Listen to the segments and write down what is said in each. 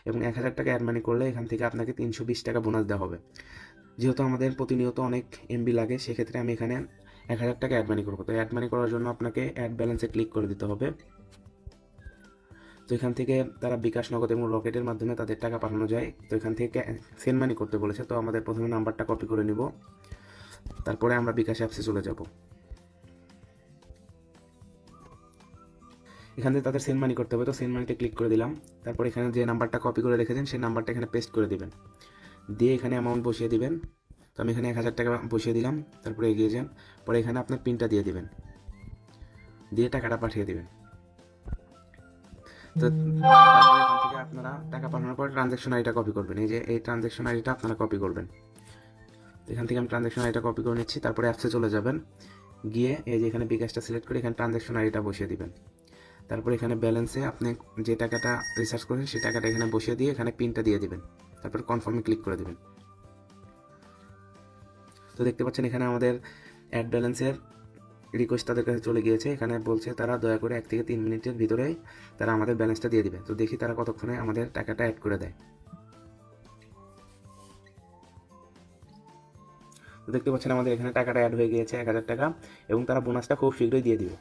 এবং 1000 টাকা অ্যাড মানি করলে এখান থেকে আপনাকে 320 টাকা বোনাস দেওয়া হবে। যেহেতু আমাদের প্রতিনিয়ত অনেক এমবি লাগে, সেক্ষেত্রে আমি এখানে 1000 টাকা অ্যাড মানি করবো। তো অ্যাড মানি করার জন্য আপনাকে অ্যাড ব্যালেন্সে ক্লিক করে দিতে হবে। তো এখান থেকে তারা বিকাশ, নগদ এবং রকেটের মাধ্যমে তাদের টাকা পাঠানো যায়। তো এখান থেকে সেন্ড মানি করতে বলেছে, তো আমাদের প্রথমে নাম্বারটা কপি করে নিব, তারপরে আমরা বিকাশ অ্যাপসে চলে যাব। এখান থেকে তাদের সেন্ড মানি করতে হবে, তো সেন্ড মানিতে ক্লিক করে দিলাম। তারপর এখানে যে নাম্বারটা কপি করে রেখেছেন সেই নাম্বারটা এখানে পেস্ট করে দিবেন, দিয়ে এখানে অ্যামাউন্ট বসিয়ে দিবেন। তো আমি এখানে 1000 টাকা বসিয়ে দিলাম। তারপরে এগিয়ে যান, পরে এখানে আপনার পিনটা দিয়ে দিবেন, দিয়ে টাকাটা পাঠিয়ে দিবেন। তো তারপরে এখান থেকে আপনারা টাকা পাঠানোর পর ট্রানজ্যাকশন আইডিটা কপি করবেন। এই যে এই ট্রানজ্যাকশন আইডিটা আপনারা কপি করবেন। তো এখান থেকে আমি ট্রানজ্যাকশন আইডিটা কপি করে নিচ্ছি। তারপরে অ্যাপসে চলে যাবেন, গিয়ে এই যে এখানে বিকাশটা সিলেক্ট করে এখানে ট্রানজ্যাকশন আইডিটা বসিয়ে দিবেন। তারপর এখানে ব্যালেন্সে আপনি যে টাকাটা রিচার্জ করেছেন সেই টাকাটা এখানে বসিয়ে দিয়ে এখানে পিনটা দিয়ে দিবেন। তারপর কনফার্মে ক্লিক করে দিবেন। তো দেখতে পাচ্ছেন এখানে আমাদের অ্যাড ব্যালেন্সের রিকোয়েস্ট তাদের কাছে চলে গিয়েছে। এখানে বলছে তারা দয়া করে 1 থেকে 3 মিনিটের ভিতরেই তারা আমাদের ব্যালেন্সটা দিয়ে দিবে। তো দেখি তারা কতক্ষণে আমাদের টাকাটা অ্যাড করে দেয়। তো দেখতে পাচ্ছেন আমাদের এখানে টাকাটা অ্যাড হয়ে গিয়েছে 1000 টাকা, এবং তারা বোনাসটা খুব শীঘ্রই দিয়ে দিবে।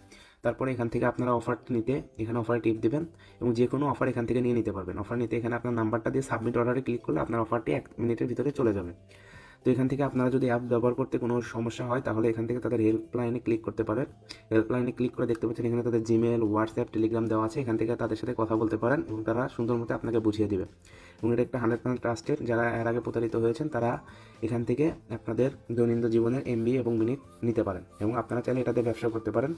তারপরে এখান থেকে আপনারা অফার নিতে এখানে অফারে টিপ দেবেন, এবং যে কোনো অফার এখান থেকে নিয়ে নিতে পারবেন। অফার নিতে এখানে আপনার নাম্বারটা দিয়ে সাবমিট অর্ডারে ক্লিক করলে আপনার অফারটি 1 মিনিটের ভিতরে চলে যাবে। তো এখান থেকে আপনারা যদি অ্যাপ ব্যবহার করতে কোনো সমস্যা হয় তাহলে এখান থেকে তাদের হেল্পলাইনে ক্লিক করতে পারেন। হেল্পলাইনে ক্লিক করে দেখতে পাচ্ছেন এখানে তাদের জিমেল, হোয়াটসঅ্যাপ, টেলিগ্রাম দেওয়া আছে। এখান থেকে তাদের সাথে কথা বলতে পারেন এবং তারা সুন্দর মতো আপনাকে বুঝিয়ে দেবে। এবং এটা একটা 100% ট্রাস্টেড। যারা এর আগে প্রতারিত হয়েছেন তারা এখান থেকে আপনাদের দৈনন্দিন জীবনের এমবি এবং মিনিট নিতে পারেন, এবং আপনারা চাইলে এটাতে ব্যবসা করতে পারেন।